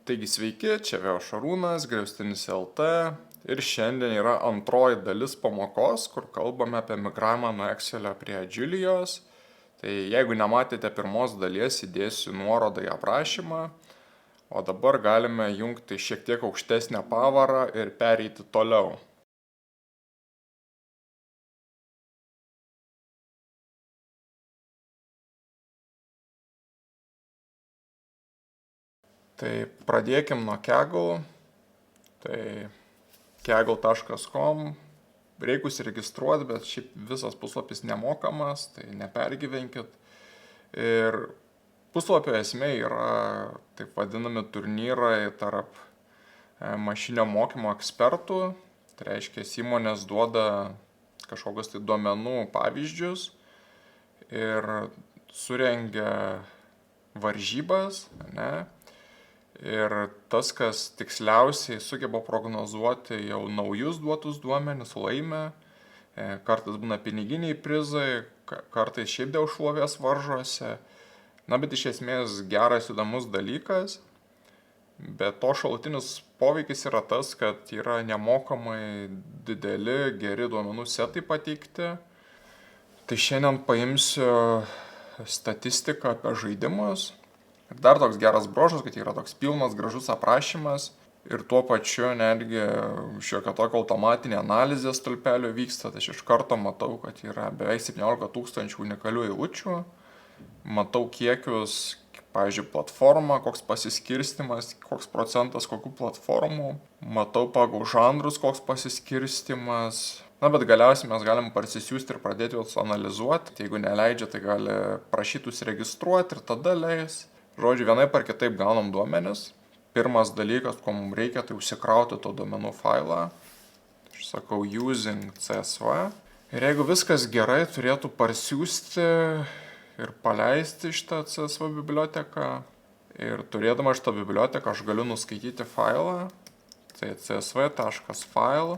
Taigi sveiki, čia vėl Šarūnas, Griaustinis LT ir šiandien yra antroji dalis pamokos, kur kalbame apie migravimą nuo Excelio prie Julijos. Tai jeigu nematėte pirmos dalies, įdėsiu nuorodą į aprašymą, o dabar galime jungti šiek tiek aukštesnę pavarą ir pereiti toliau. Tai pradėkim nuo Kaggle. Tai kaggle.com. Reikia užsiregistruoti, bet šiaip visas puslapis nemokamas, tai nepergyvenkit. Ir puslapio esmė yra taip vadinami turnyrai tarp mašinio mokymo ekspertų. Tai reiškia, įmonės duoda kažkokius tai duomenų pavyzdžius ir surengia varžybas, ne? Ir tas, kas tiksliausiai sugeba prognozuoti jau naujus duotus duomenis, laimė. Kartais būna piniginiai prizai, kartais šiaip dėl šlovės varžosi. Na, bet iš esmės geras, įdomus dalykas. Bet to šalutinis poveikis yra tas, kad yra nemokamai dideli, geri duomenų setai pateikti. Tai šiandien paimsiu statistiką apie žaidimus. Ir dar toks geras bruožas, kad yra toks pilnas, gražus aprašymas ir tuo pačiu netgi šiokia tokia automatinė analizė stulpelio vyksta. Tai aš iš karto matau, kad yra beveik 17 000 unikalių eilučių. Matau kiekius, pavyzdžiui, platforma, koks pasiskirstimas, koks procentas kokių platformų. Matau pagal žanrus, koks pasiskirstimas. Na, bet galiausiai mes galim parsisiųsti ir pradėti juos analizuoti. Jeigu neleidžia, tai gali prašyti užsiregistruoti ir tada leis. Žodžiu, vienaip ar kitaip gaunam duomenis. Pirmas dalykas, ko mums reikia, tai užsikrauti to duomenų failą. Aš sakau using CSV. Ir jeigu viskas gerai, turėtų parsiųsti ir paleisti šitą CSV biblioteką. Ir turėdama šitą biblioteką aš galiu nuskaityti failą. Tai csv.file.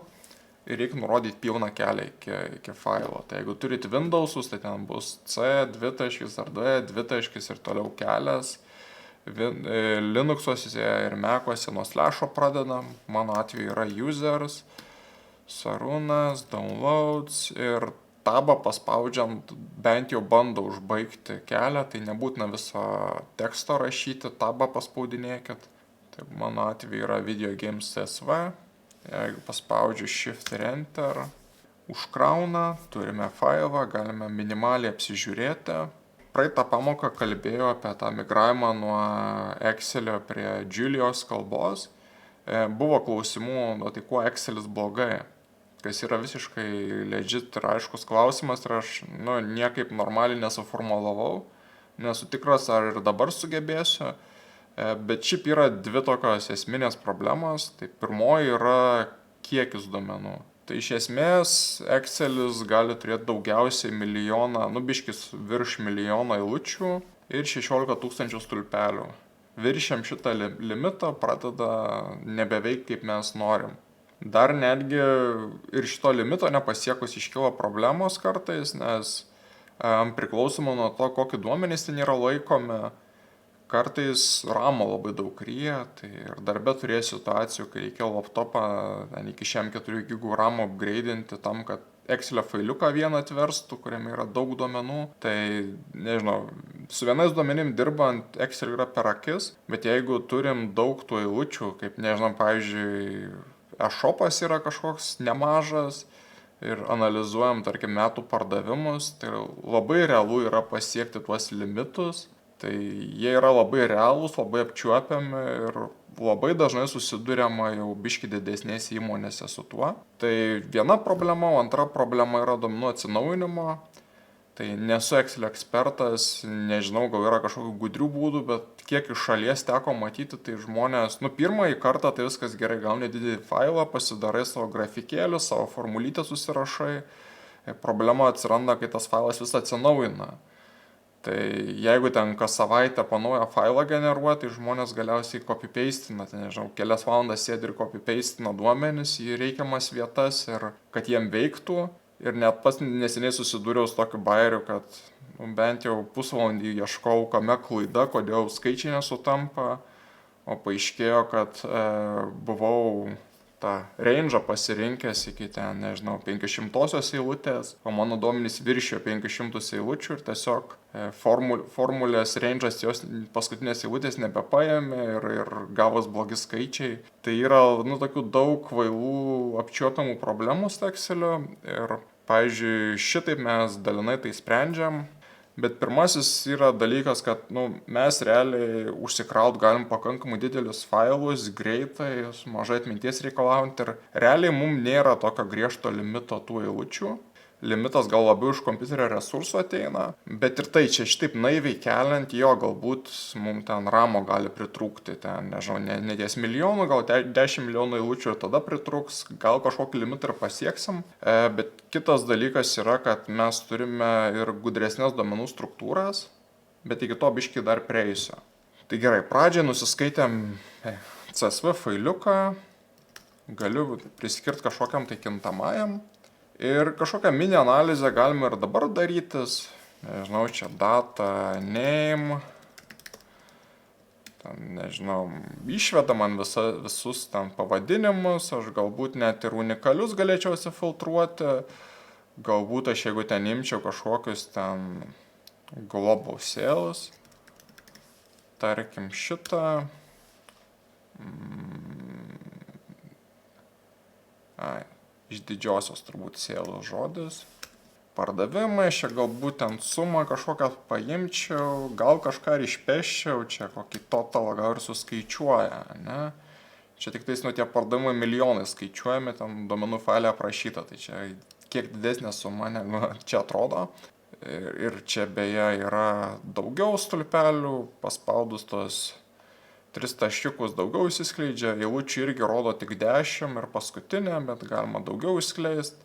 Ir reikia nurodyti pilną kelią iki failo. Tai jeigu turit Windowsus, tai ten bus C, dvitaškis ar D, dvitaškis ir toliau kelias. Linuxuose ir Macuose nuo slasho pradedam. Mano atveju yra users, Sarūnas, downloads ir tabą paspaudžiant bent jau bando užbaigti kelią. Tai nebūtina viso teksto rašyti, tabą paspaudinėkit. Tai mano atveju yra video games CSV. Jeigu paspaudžiu Shift ir Enter, užkrauna, turime failą, galime minimaliai apsižiūrėti. Praeitą pamoką kalbėjau apie tą migravimą nuo Excelio prie Julijos kalbos. Buvo klausimų, tai kuo Excelis blogai, kas yra visiškai legit ir aiškus klausimas ir aš niekaip normaliai nesuformulavau. Nesu tikras, ar ir dabar sugebėsiu. Bet šiaip yra dvi tokios esminės problemos. Tai pirmoji yra kiekis duomenų. Tai iš esmės Excelis gali turėti daugiausiai milijoną, biškis virš milijono eilučių ir 16 000 stulpelių. Viršiam šitą limitą, pradeda nebeveikti kaip mes norim. Dar netgi ir šito limito nepasiekus iškilo problemos kartais, nes priklausomai nuo to, kokį duomenys ten yra laikomi, kartais ramo labai daug ryja, tai ir darbe turėjau situacijų, kai reikėjo laptopą iki 4 GB ramo upgrade'inti tam, kad Excelio failiuką vieną atverstų, kuriame yra daug duomenų. Tai, nežinau, su vienais duomenim dirbant Excel yra per akis, bet jeigu turim daug tų eilučių, kaip, nežinau, pavyzdžiui, e-shopas yra kažkoks nemažas ir analizuojam, tarkim, metų pardavimus, tai labai realu yra pasiekti tuos limitus. Tai jie yra labai realūs, labai apčiuopiami ir labai dažnai susiduriama jau biški didesnėse įmonėse su tuo. Tai viena problema, o antra problema yra duomenų atsinaujinimo. Tai nesu Excelio ekspertas, nežinau, gal yra kažkokių gudrių būdų, bet kiek iš šalies teko matyti, tai žmonės, pirmąjį kartą tai viskas gerai, gauni didelį failą, pasidarai savo grafikėlį, savo formulytę susirašai. Problema atsiranda, kai tas failas vis atsinaujina. Tai jeigu ten kas savaitę po naują failą generuoti, tai žmonės galiausiai copy-pastina, tai nežinau, kelias valandas sėdi ir copy-pastina duomenis į reikiamas vietas ir kad jiem veiktų. Ir net pats neseniai susidūriau su tokiu bajeriu, kad bent jau pusvalandį ieškau, kame klaida, kodėl skaičiai nesutampa. o paaiškėjo, kad buvau tą range'ą pasirinkęs iki ten, nežinau, 500-osios eilutės, o mano duomenys viršijo 500 eilučių ir tiesiog formulės range'as jos paskutinės eilutės nebepaėmė ir gavos blogi skaičiai. Tai yra, tokių daug kvailų apčiuopiamų problemų su Exceliu ir, pavyzdžiui, šitaip mes dalinai tai sprendžiam. Bet pirmasis yra dalykas, kad mes realiai užsikraut galim pakankamai didelius failus, greitai, mažai atminties reikalaujant ir realiai mums nėra tokio griežto limito tų eilučių. Limitas gal labiau iš kompiuterio resursų ateina, bet ir tai čia šitaip naiviai keliant, jo galbūt mums ten ramo gali pritrūkti, ten, nežinau, ne ties milijonų, gal 10 milijonų eilučių ir tada pritrūks, gal kažkokį limitą ir pasieksim, bet kitas dalykas yra, kad mes turime ir gudresnės duomenų struktūras, bet iki to biškį dar prieisiu. Tai gerai, pradžiai nusiskaitėm CSV failiuką, galiu priskirti kažkokiam tai kintamajam. Ir kažkokią mini analizę galime ir dabar darytis. Nežinau, čia data, name. Ten, nežinau, išveda man visus ten pavadinimus. Aš galbūt net ir unikalius galėčiau filtruoti. Galbūt aš jeigu ten imčiau kažkokius ten global sales. Tarkim šitą. Iš didžiosios turbūt sėlos žodis. Pardavimai, čia galbūt ten sumą kažkokią paimčiau, gal kažką ir išpeščiau, čia kokį totalą gal ir suskaičiuoja, ne? Čia tik tais tie pardavimai milijonai skaičiuojami, ten duomenų failė aprašyta, tai čia kiek didesnė suma negu čia atrodo. Ir čia beje yra daugiau stulpelių, paspaudus tos 3 taškiukus daugiau įsiskleidžia, eilučių irgi rodo tik 10 ir paskutinė, bet galima daugiau įskleisti.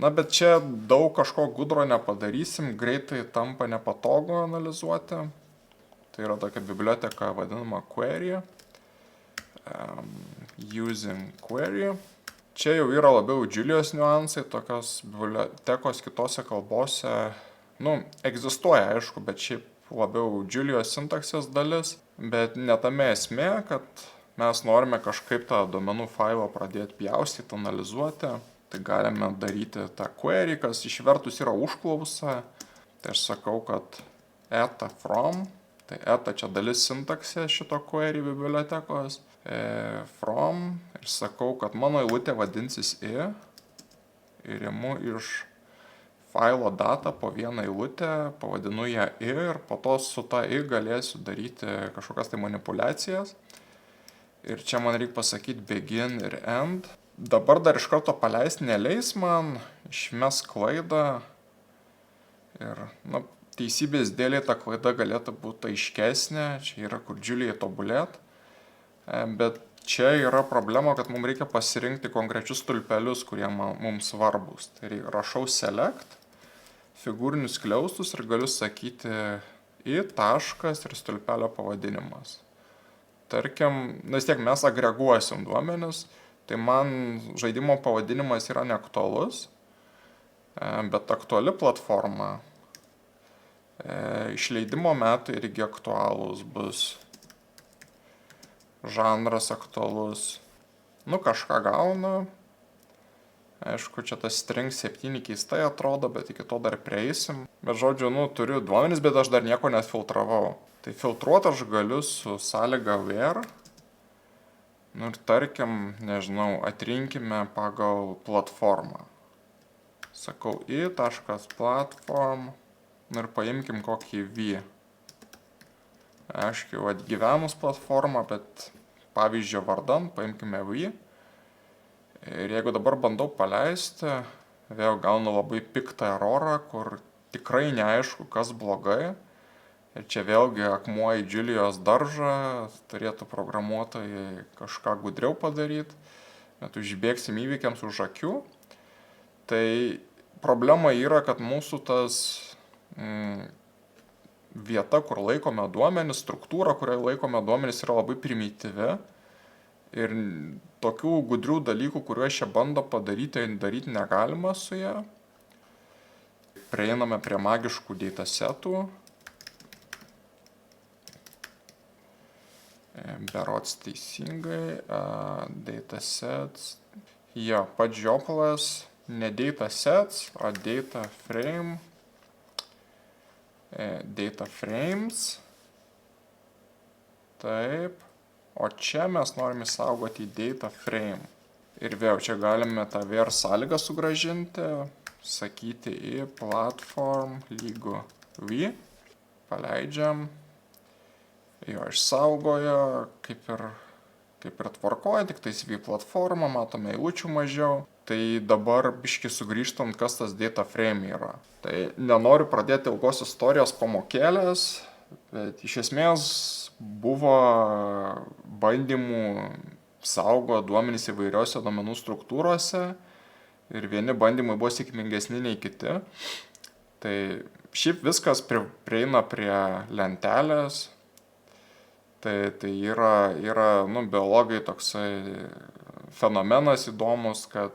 Bet čia daug kažko gudro nepadarysim, greitai tampa nepatogu analizuoti. Tai yra tokia biblioteka vadinama query. Using query. Čia jau yra labiau Julijos niuansai, tokios bibliotekos kitose kalbose, egzistuoja aišku, bet šiaip labiau Julijos sintaksės dalis, bet ne tame esmė, kad mes norime kažkaip tą duomenų failą pradėti pjaustyti, analizuoti, tai galime daryti tą query, kas išvertus yra užklausa, tai aš sakau, kad eta from, tai eta čia dalis sintaksės šito query bibliotekos, from, ir sakau, kad mano eilutė vadinsis ir imu iš failo datą po vieną eilutę, pavadinu ją ir po to su ta galėsiu daryti kažkokias tai manipulacijas. Ir čia man reikia pasakyti begin ir end. Dabar dar iš karto paleist neleis man, išmes klaidą. Ir, teisybės dėlei ta klaida galėtų būti aiškesnė, čia yra kur džiuliai tobulėt. Bet čia yra problema, kad mums reikia pasirinkti konkrečius stulpelius, kurie mums svarbus. Tai rašau select, figūrinius skliaustus ir galiu sakyti į taškas ir stulpelio pavadinimas. Tarkim, vis tiek mes agreguosim duomenis, tai man žaidimo pavadinimas yra neaktualus, bet aktuali platforma. Išleidimo metai irgi aktualūs bus. Žanras aktualus. Kažką gauna. Aišku, čia tas string 7 keistai atrodo, bet iki to dar prieisim. Bet žodžiu, turiu duomenis, bet aš dar nieko nesfiltravau. Tai filtruoti aš galiu su sąlyga where. Ir tarkim, nežinau, atrinkime pagal platformą. Sakau i.platform ir paimkim kokį v. Aišku, atgyvenus platformą, bet pavyzdžio vardan paimkime v. Ir jeigu dabar bandau paleisti, vėl gaunu labai piktą erorą, kur tikrai neaišku, kas blogai. Ir čia vėlgi akmuo į Julijos daržą, turėtų programuotojai kažką gudriau padaryti, bet užbėgsim įvykiams už akių. Tai problema yra, kad mūsų tas vieta, kur laikome duomenis, struktūra, kurioje laikome duomenis, yra labai primityvi. Ir tokių gudrių dalykų, kuriuos čia bando padaryti, daryti negalima su ją. Prieiname prie magiškų datasetų. berods teisingai, datasets, jo, pats žioplas, ne datasets, o data frame, data frames, taip, o čia mes norime saugoti data frame. Ir vėl čia galime tą where sąlygą sugrąžinti, sakyti į platform lygu v, paleidžiam, jo išsaugojo, kaip ir tvarkoja, tik tais v platforma, matome eilučių mažiau. Tai dabar biški sugrįžtant, kas tas data frame yra. Tai nenoriu pradėti ilgos istorijos pamokėlės, bet iš esmės buvo bandymų saugo duomenys įvairiose duomenų struktūrose ir vieni bandymai buvo sėkmingesni nei kiti. Tai šiaip viskas prieina prie lentelės. Tai yra biologai toksai fenomenas įdomus, kad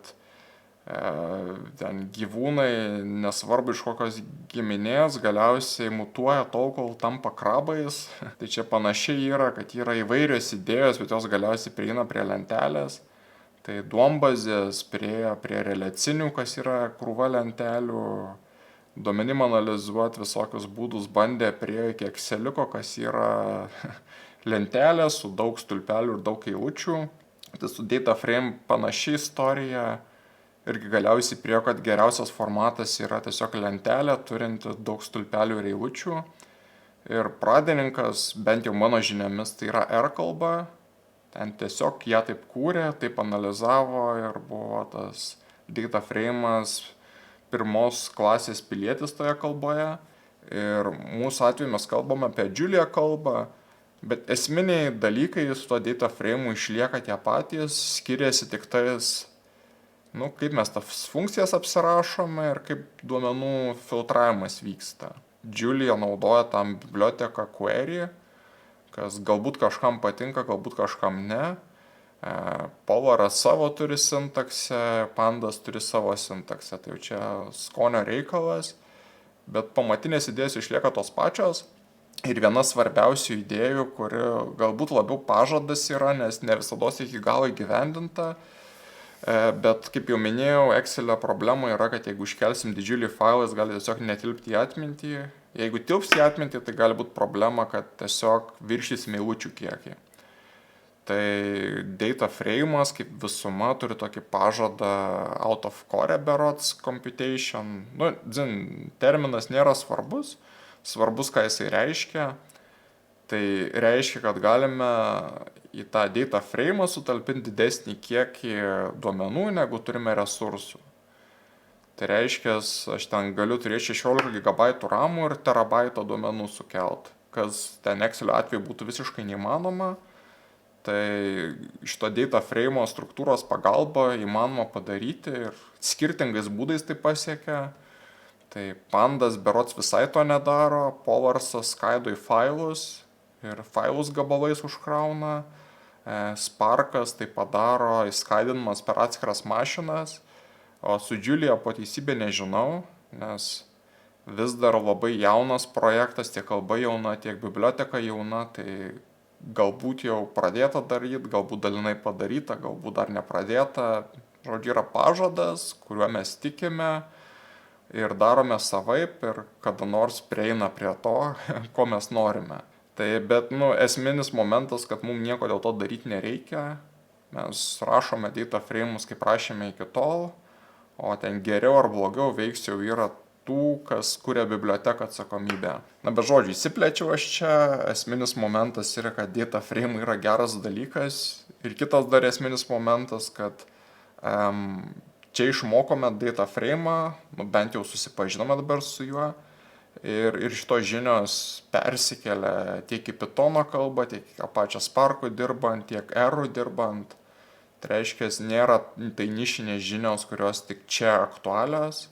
ten gyvūnai, nesvarbu iš kokios giminės, galiausiai mutuoja tol, kol tampa krabais. Tai čia panašiai yra, kad yra įvairios idėjos, bet jos galiausiai prieina prie lentelės. Tai duombazės priejo prie relacinių, kas yra krūva lentelių. Duomenim analizuoti visokius būdus bandė prie iki Exceliuko, kas yra lentelė su daug stulpelių ir daug eilučių. Tai su data frame panaši istorija. Irgi galiausiai prie, kad geriausias formatas yra tiesiog lentelė, turinti daug stulpelių ir eilučių. Ir pradininkas, bent jau mano žiniomis, tai yra R kalba. Ten tiesiog ją taip kūrė, taip analizavo ir buvo tas data frame'as pirmos klasės pilietis toje kalboje. Ir mūsų atveju mes kalbame apie Julia kalbą, bet esminiai dalykai su to data frame'u išlieka tie patys, skiriasi tik tais, kaip mes tas funkcijas apsirašome ir kaip duomenų filtravimas vyksta. Julia naudoja tam biblioteką query, kas galbūt kažkam patinka, galbūt kažkam ne. Polaras savo turi sintaksę, pandas turi savo sintaksę, tai jau čia skonio reikalas, bet pamatinės idėjos išlieka tos pačios. Ir viena svarbiausių idėjų, kuri galbūt labiau pažadas yra, nes ne visados iki galo įgyvendinta. Bet kaip jau minėjau, Excel'e problema yra, kad jeigu iškelsim didžiulį failą, jis gali tiesiog netilpti į atmintį. Jeigu tilps į atmintį, tai gali būti problema, kad tiesiog viršysime eilučių kiekį. Tai data frame'as kaip visuma turi tokį pažadą out of core berods computation. Terminas nėra svarbus, ką jisai reiškia. Tai reiškia, kad galime į tą data frame'ą sutalpinti didesnį kiekį duomenų, negu turime resursų. Tai reiškia, aš ten galiu turėti 16 GB RAM ir terabaitą duomenų sukelt, kas ten Excel'o atveju būtų visiškai neįmanoma. Tai šito data frame'o struktūros pagalba įmanoma padaryti ir skirtingais būdais tai pasiekia. Tai pandas berods visai to nedaro, polarsas skaido į failus ir failus gabalais užkrauna. Sparkas tai padaro įskaidinimas per atskiras mašinas, o su Julia po teisybę nežinau, nes vis dar labai jaunas projektas, tiek kalba jauna, tiek biblioteka jauna, tai galbūt jau pradėta daryti, galbūt dalinai padaryta, galbūt dar nepradėta. Žodžiu, yra pažadas, kuriuo mes tikime ir darome savaip ir kada nors prieina prie to, ko mes norime. Tai bet esminis momentas, kad mums nieko dėl to daryti nereikia. Mes rašome data frame'us, kaip rašėme iki tol, o ten geriau ar blogiau veiks jau yra tų, kas kuria biblioteką atsakomybę. Bet žodžiu, įsiplėčiau aš čia. Esminis momentas yra, kad data frame yra geras dalykas. Ir kitas dar esminis momentas, kad čia išmokome data frame'ą, bent jau susipažinome dabar su juo. Ir šitos žinios persikelia tiek į Pythono kalbą, tiek į pačią Spark'u dirbant, tiek R'u dirbant. Tai reiškia, nėra tai nišinės žinios, kurios tik čia aktualios.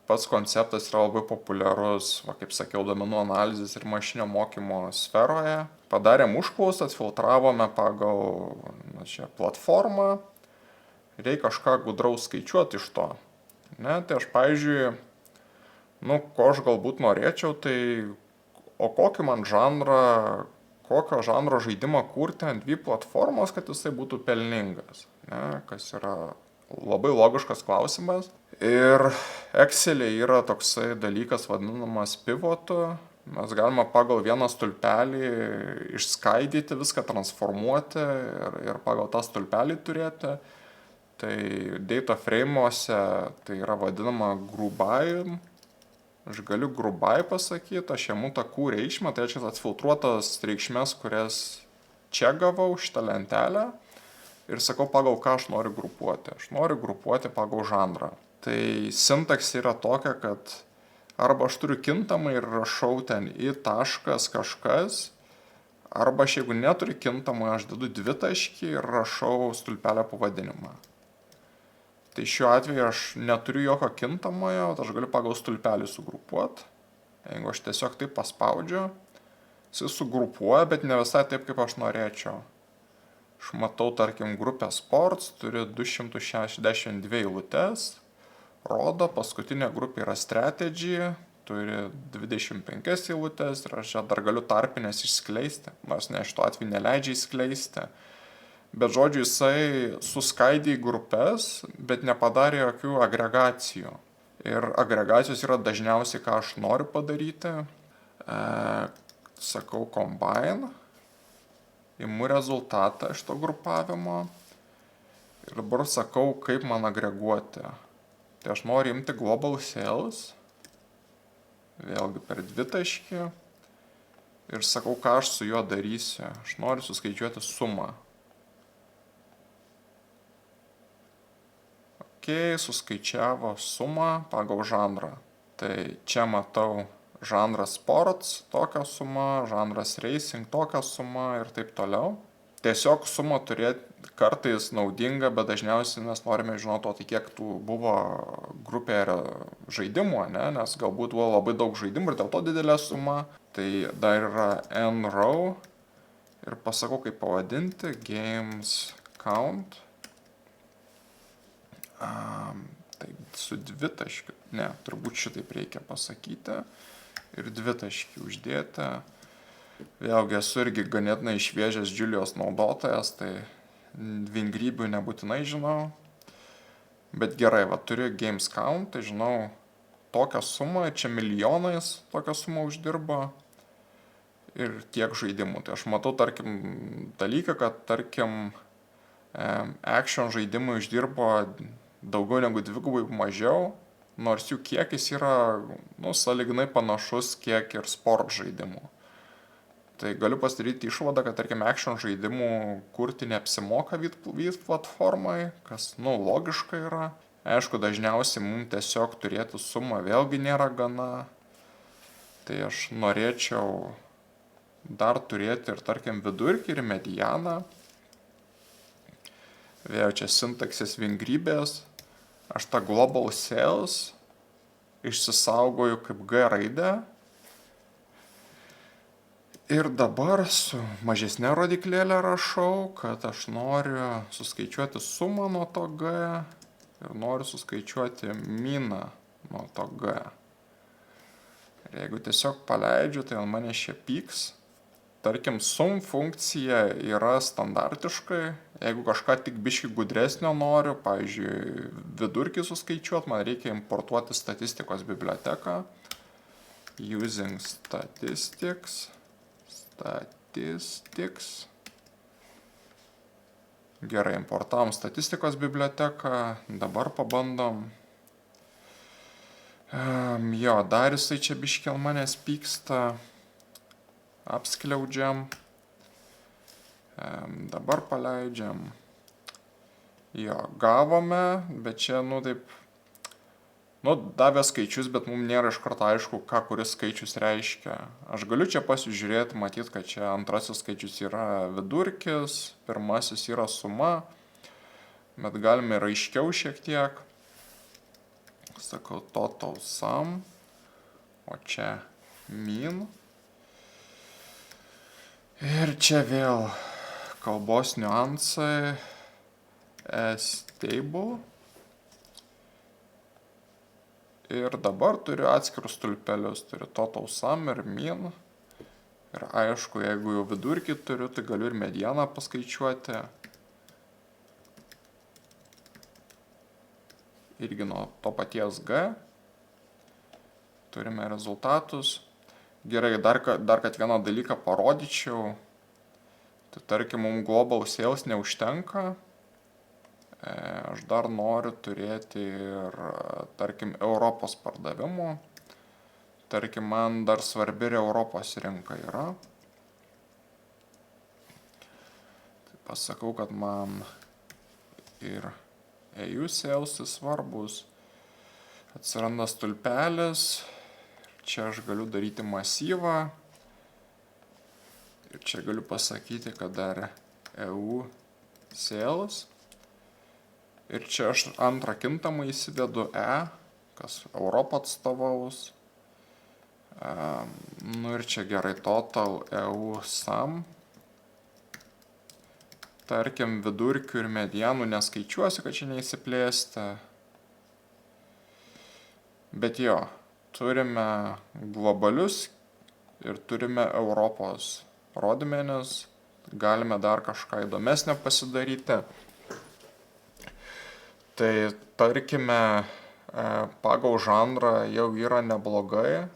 Pats konceptas yra labai populiarus, kaip sakiau, duomenų analizės ir mašinio mokymo sferoje. Padarėm užklausą, filtravome pagal šią platformą. Reikia kažką gudraus skaičiuoti iš to. Tai aš, pavyzdžiui, ko aš galbūt norėčiau, tai o kokį man žanrą kokio žanro žaidimą kurti ant V platformos, kad jisai būtų pelningas, ne, kas yra labai logiškas klausimas. Ir Excel'e yra toksai dalykas vadinamas pivotu. Mes galime pagal vieną stulpelį išskaidyti viską, transformuoti ir pagal tą stulpelį turėti. Tai data frame'uose tai yra vadinama grubai. Aš galiu grubai pasakyti, aš imu takų reikšmę, tai reiškia atfiltruotas reikšmės, kurias čia gavau šitą lentelę ir sakau, pagal ką aš noriu grupuoti. Aš noriu grupuoti pagal žanrą. Tai sintaksė yra tokia, kad arba aš turiu kintamą ir rašau ten į taškas kažkas, arba aš jeigu neturiu kintamą, aš dedu dvitaškį ir rašau stulpelio pavadinimą. Tai šiuo atveju aš neturiu jokio kintamojo, aš galiu pagal stulpelį sugrupuoti. Jeigu aš tiesiog taip paspaudžiu, jis sugrupuoja, bet ne visai taip, kaip aš norėčiau. Aš matau, tarkim, grupę sports, turi 262 eilutes, rodo, paskutinė grupė yra strategy, turi 25 eilutes ir aš čia dar galiu tarpinės išskleisti, nors ne šituo atveju neleidžia išskleisti. Bet žodžiu, jisai suskaidė į grupės, bet nepadarė jokių agregacijų. Ir agregacijos yra dažniausiai, ką aš noriu padaryti. Sakau combine, imu rezultatą iš to grupavimo ir dabar sakau, kaip man agreguoti. Tai aš noriu imti global sales, vėlgi per dvitaškį ir sakau, ką aš su juo darysiu. Aš noriu suskaičiuoti sumą. Suskaičiavo sumą pagal žanrą. Tai čia matau žanras sports, tokia suma, žanras racing, tokia suma ir taip toliau. Tiesiog sumą turėti kartais naudinga, bet dažniausiai mes norime žinoti, tai kiek tų buvo grupėje žaidimų, ne? Nes galbūt buvo labai daug žaidimų ir dėl to didelė suma. Tai dar yra n row ir pasakau, kaip pavadinti, games count. Taip, su dvitaškiu, ne, turbūt šitaip reikia pasakyti ir dvitaškį uždėti. Vėlgi esu irgi ganėtinai šviežias Julijos naudotojas, tai vingrybių nebūtinai žinau. Bet gerai, va, turiu games count, tai žinau tokią sumą, čia milijonais tokią sumą uždirbo ir tiek žaidimų. Tai aš matau, tarkim, dalyką, kad, tarkim, action žaidimai uždirbo daugiau negu dvigubai mažiau, nors jų kiekis yra, sąlyginai panašus kiek ir sport žaidimų. Tai galiu pasidaryti išvadą, kad, tarkim, action žaidimų kurti neapsimoka V platformai, kas, logiška yra. Aišku, dažniausiai mums tiesiog turėti sumą vėlgi nėra gana. Tai aš norėčiau dar turėti ir, tarkim, vidurkį ir medianą. Vėl čia sintaksės vingrybės. Aš tą global sales išsisaugoju kaip G raidę. Ir dabar su mažesnė rodiklėlė rašau, kad aš noriu suskaičiuoti sumą nuo to G ir noriu suskaičiuoti miną nuo to G. Ir jeigu tiesiog paleidžiu, tai ant mane čia pyks. Tarkim, sum funkcija yra standartiškai. Jeigu kažką tik biškį gudresnio noriu, pavyzdžiui, vidurkį suskaičiuoti, man reikia importuoti statistikos biblioteką. Using statistics. Gerai, importavom statistikos biblioteką. Dabar pabandom. Dar jisai čia biškį ant manęs pyksta. Apskliaudžiam, dabar paleidžiam, gavome, bet čia, taip, davė skaičius, bet mums nėra iš karto aišku, ką kuris skaičius reiškia. Aš galiu čia pasižiūrėti, matyti, kad čia antrasis skaičius yra vidurkis, pirmasis yra suma, bet galime ir aiškiau šiek tiek. Sakau, total sum, o čia mean. Ir čia vėl kalbos niuansai, stable. Ir dabar turiu atskirus stulpelius, turiu total sum ir mean. Ir aišku, jeigu jau vidurkį turiu, tai galiu ir medieną paskaičiuoti. Irgi nuo to paties G. Turime rezultatus. Gerai, dar kad vieną dalyką parodyčiau. Tai tarkim, mums global sales neužtenka. Aš dar noriu turėti ir, tarkim, Europos pardavimų. Tarkim, man dar svarbi ir Europos rinka yra. Tai pasakau, kad man ir EU sales svarbus. Atsiranda stulpelis. Čia aš galiu daryti masyvą. Ir čia galiu pasakyti, kad dar EU sales. Ir čia aš antrą kintamą įsidedu E, kas Europą atstovaus. Ir čia gerai total EU sum. Tarkim, vidurkių ir medianų neskaičiuosiu, kad čia neįsiplėsti. Bet jo, turime globalius ir turime Europos rodmenis. Galime dar kažką įdomesnio pasidaryti. Tai tarkime, pagal žanrą jau yra neblogai,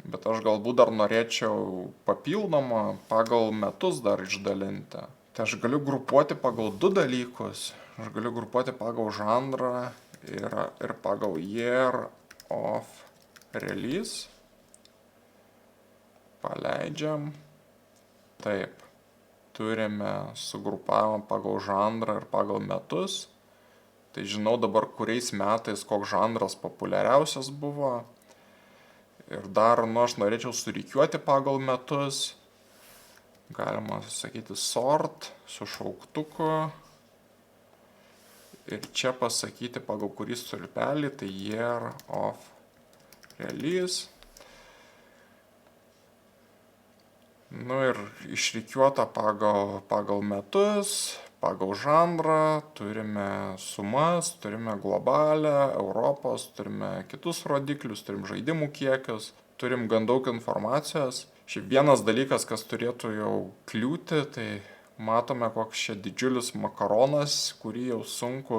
bet aš galbūt dar norėčiau papildomą pagal metus dar išdalinti. Tai aš galiu grupuoti pagal du dalykus. Aš galiu grupuoti pagal žanrą ir pagal year of release. Paleidžiam. Taip. Turime sugrupavimą pagal žanrą ir pagal metus. Tai žinau dabar, kuriais metais koks žanras populiariausias buvo. Ir dar, aš norėčiau surikiuoti pagal metus. Galima sakyti sort su šauktuku. Ir čia pasakyti pagal kurį stulpelį, tai year of release. Ir išrikiuota pagal metus. Pagal žanrą turime sumas, turime globalią, Europos, turime kitus rodiklius, turim žaidimų kiekius, turim gan daug informacijos. Šiaip vienas dalykas, kas turėtų jau kliūti, tai matome, koks čia didžiulis makaronas, kurį jau sunku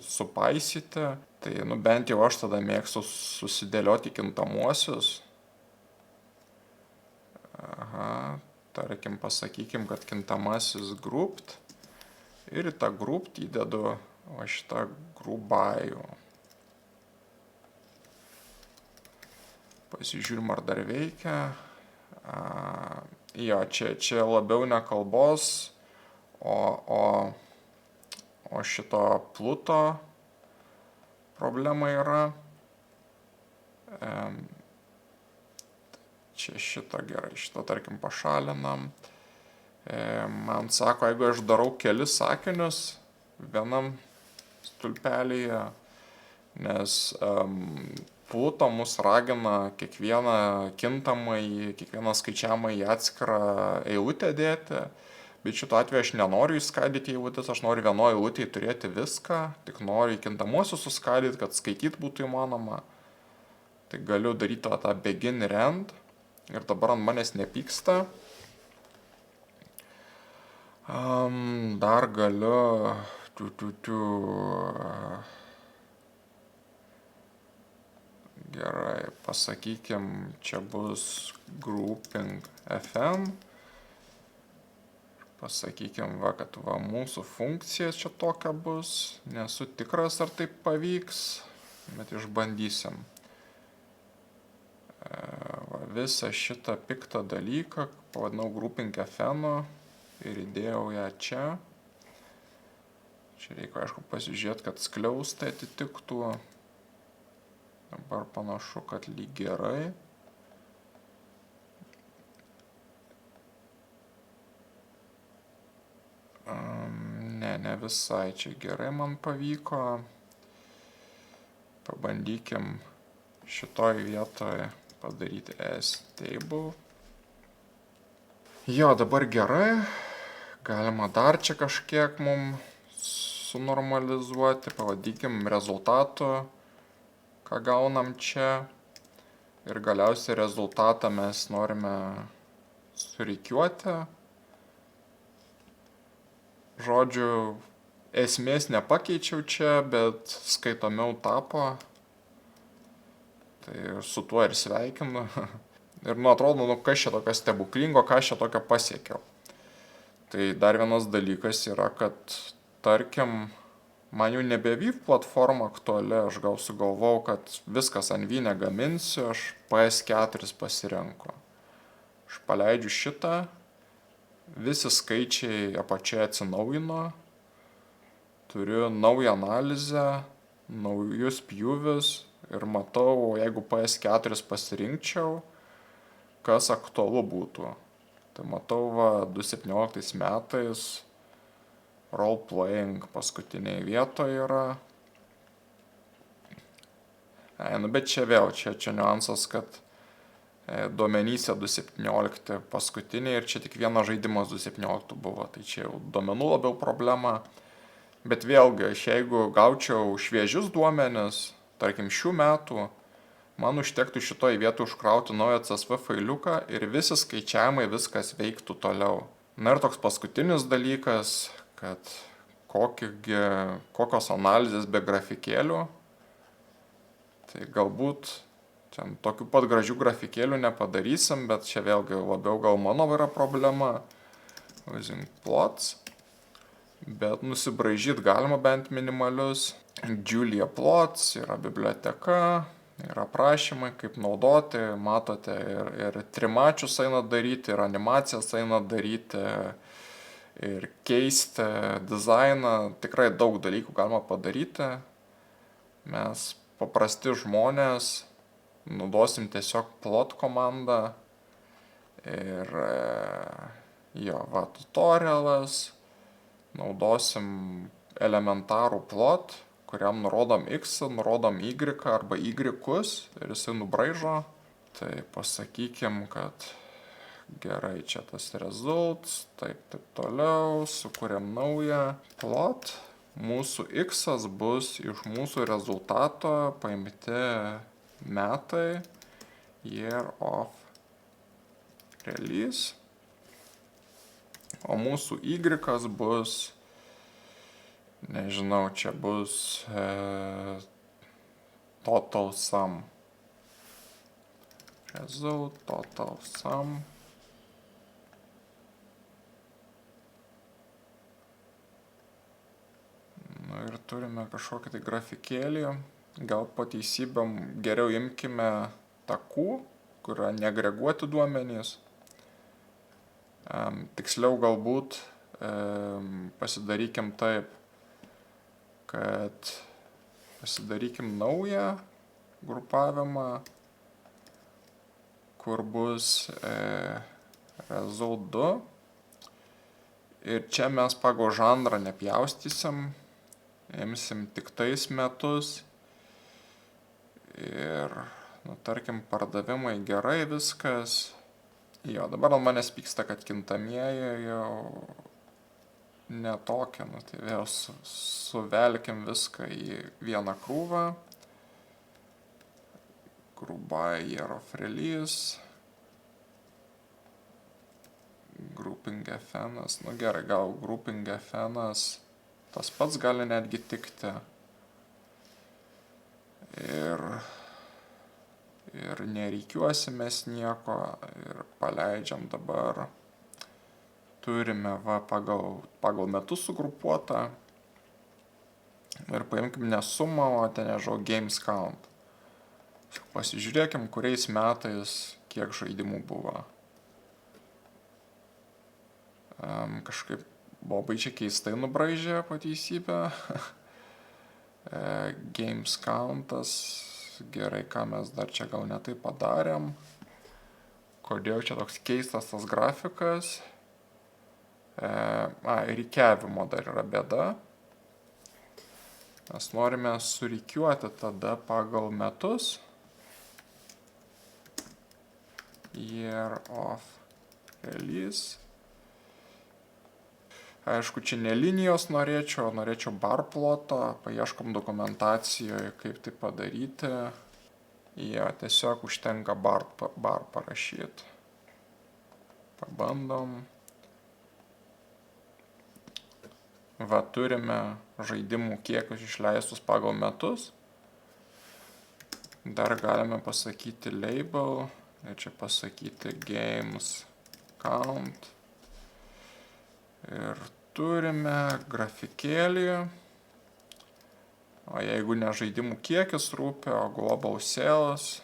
supaisyti. Tai bent jau aš tada mėgstu susidėlioti kintamuosius. Tarkim, pasakykim, kad kintamasis grouped. Ir į tą grouped įdedu šitą group by. Pasižiūrim, ar dar veikia. Jo, čia labiau ne kalbos, o šito pluto problema yra. Čia šitą gerai, šitą tarkim pašalinam. Man sako, jeigu aš darau kelis sakinius vienam stulpelyje, nes Pluto mus ragina kiekvieną kintamąjį, kiekvieną skaičiavimą į atskirą eilutę dėti, bet šituo atveju aš nenoriu įskaidyti eilutės, aš noriu vienoje eilutėje turėti viską, tik noriu kintamuosius suskaidyti, kad skaityti būtų įmanoma. Tai galiu daryti tą begin ir end ir dabar ant manęs nepyksta. Dar galiu gerai, pasakykim, čia bus grouping FM. Pasakykim, kad mūsų funkcija čia tokia bus. Nesu tikras, ar taip pavyks, bet išbandysim. Visą šitą piktą dalyką pavadinau grouping FM. Ir įdėjau ją čia. Čia reikia, aišku, pasižiūrėti, kad skliaustai atitiktų. Dabar panašu, kad lyg gerai. Ne visai čia gerai man pavyko. Pabandykim šitoj vietoje padaryti S-table. Jo, dabar gerai. Galima dar čia kažkiek mum sunormalizuoti. Pavadikim rezultatų, ką gaunam čia. Ir galiausiai rezultatą mes norime surikiuoti. Žodžiu, esmės nepakeičiau čia, bet skaitomiau tapo. Tai su tuo ir sveikinu. Ir atrodo, kas čia tokio stebuklingo, ką aš čia tokio pasiekiau. Tai dar vienas dalykas yra, kad tarkim, man jau nebe VIV platforma aktuali, aš gal sugalvojau, kad viskas ant V negaminsiu, aš PS4 pasirenku. Aš paleidžiu šitą, visi skaičiai apačioje atsinaujino, turiu naują analizę, naujus pjūvius ir matau, jeigu PS4 pasirinkčiau, kas aktualu būtų. Tai matau, 2017 metais role-playing paskutiniai vietoje yra. Bet čia vėl, čia niuansas, kad duomenyse 2017 paskutiniai ir čia tik vienas žaidimas 2017 buvo. Tai čia jau duomenų labiau problema. Bet vėlgi, aš jeigu gaučiau šviežius duomenis, tarkim šių metų, man užtektų šitoj vietoj užkrauti naują CSV failiuką ir visi skaičiavimai viskas veiktų toliau. Na ir toks paskutinis dalykas, kad kokios analizės be grafikėlių. Tai galbūt ten tokių pat gražių grafikėlių nepadarysim, bet čia vėlgi labiau gal mano yra problema. Using plots. Bet nusibraižyti galima bent minimalius. Julia plots, yra biblioteka, yra aprašymai, kaip naudoti, matote, ir trimačius eina daryti, ir animacijas eina daryti, ir keisti dizainą, tikrai daug dalykų galima padaryti. Mes paprasti žmonės naudosim tiesiog plot komandą ir tutorialas, naudosim elementarų plot, kuriam nurodom X, nurodom Y arba Y-kus ir jisai nubraižo. Tai pasakykim, kad gerai, čia tas results, taip toliau, sukūrėm naują plot. Mūsų X bus iš mūsų rezultato paimti metai, year of release, o mūsų Y bus, nežinau, čia bus total sum. Result, total sum. Nu ir turime kažkokį tai grafikėlį. Gal po teisybėm geriau imkime takų, kur yra neagreguoti duomenys. Tiksliau galbūt pasidarykim taip, kad pasidarykim naują grupavimą, kur bus result 2. Ir čia mes pagal žanrą nepjaustysim, imsim tik tais metus. Ir, tarkim, pardavimai gerai viskas. Jo, dabar ant manęs pyksta, kad kintamieji jau netokia, tai vėl suvelkim viską į vieną krūvą. Group by year of release. Grouping FN'as, gerai, gal grouping FN'as tas pats gali netgi tikti. Ir nereikiuosimės nieko ir paleidžiam dabar. Turime pagal metus sugrupuotą. Ir paimkim ne sumą, o ten nežinau games count. Pasižiūrėkim, kuriais metais kiek žaidimų buvo. Kažkaip labai čia keistai nubraižė pateisybę. Games countas, gerai, ką mes dar čia gal ne taip padarėm. Kodėl čia toks keistas tas grafikas. Rikiavimo dar yra bėda. Mes norime surikiuoti tada pagal metus. Year of release. Aišku, čia ne linijos norėčiau bar ploto, paieškom dokumentacijoje, kaip tai padaryti. Tiesiog užtenka bar parašyti. Pabandom. Va, turime žaidimų kiekius išleistus pagal metus. Dar galime pasakyti label. Ir čia pasakyti games count. Ir turime grafikėlį. O jeigu ne žaidimų kiekis rūpi, o global sales.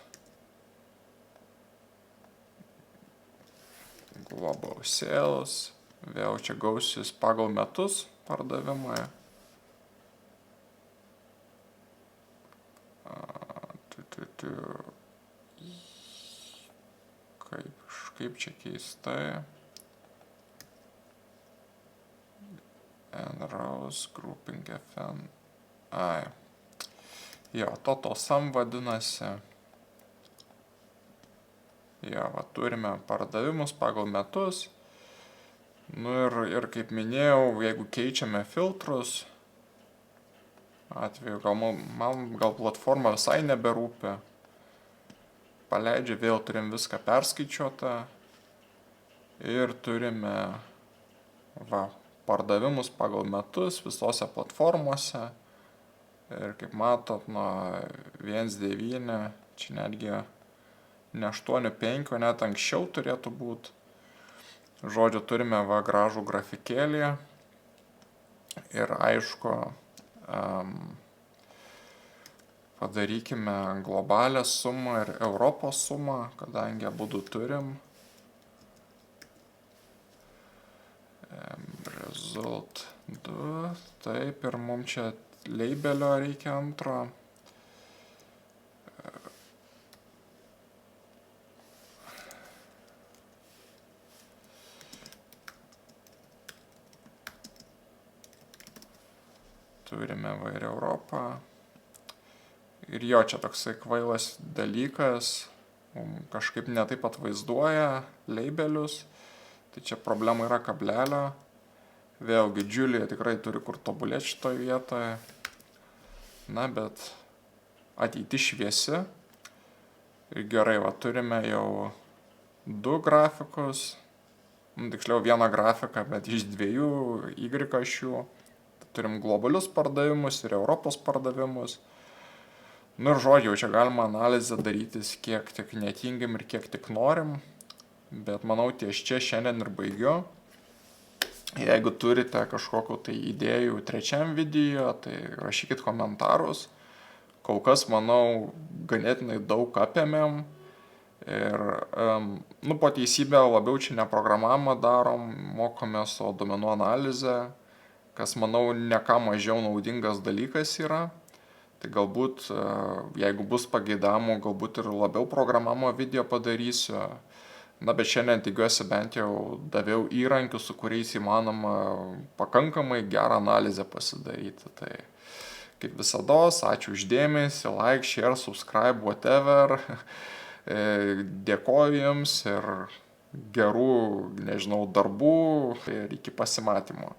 Global sales. Vėl čia gausis pagal metus pardavimai. Kaip čia keistai. Enrows grouping FN. Ai. Jo, total sum vadinasi. Jo, va, turime pardavimus pagal metus. Nu ir kaip minėjau, jeigu keičiame filtrus, atveju gal platforma visai neberūpi. Paleidžia, vėl turim viską perskaičiuotą. Ir turime pardavimus pagal metus visose platformose. Ir kaip matot, nuo 1.9, čia netgi ne 8.5, net anksčiau turėtų būti. Žodžiu, turime gražų grafikėlį. Ir aišku, padarykime globalią sumą ir Europos sumą, kadangi abudu turim. Result 2. Taip, ir mums čia labelio reikia antro. Turime ir Europą. Ir jo, čia toksai kvailas dalykas, kažkaip netaip atvaizduoja labelius, tai čia problema yra kablelio. Vėlgi, Julia tikrai turi kur tobulėti šitoje vietoje. Na, bet ateitis šviesi. Ir gerai, va, turime jau 2 grafikus, tiksliau vieną grafiką, bet iš 2 Y ašių. Turim globalius pardavimus ir Europos pardavimus. Nu ir žodžiu, čia galima analizę darytis kiek tik netingim ir kiek tik norim. Bet manau, ties čia šiandien ir baigiu. Jeigu turite kažkokių tai idėjų trečiam video, tai rašykit komentarus. Kol kas, manau, ganėtinai daug apėmėm. Ir, po teisybę labiau čia ne programavimą darom, mokomės o duomenų analizę, kas, manau, ne ką mažiau naudingas dalykas yra. Tai galbūt, jeigu bus pageidavimų, galbūt ir labiau programavimo video padarysiu. Na, bet šiandien tikiuosi bent jau daviau įrankių, su kuriais įmanoma pakankamai gerą analizę pasidaryti. Tai kaip visados, ačiū už dėmesį, like, share, subscribe, whatever. Dėkoju jums ir gerų, nežinau, darbų ir iki pasimatymo.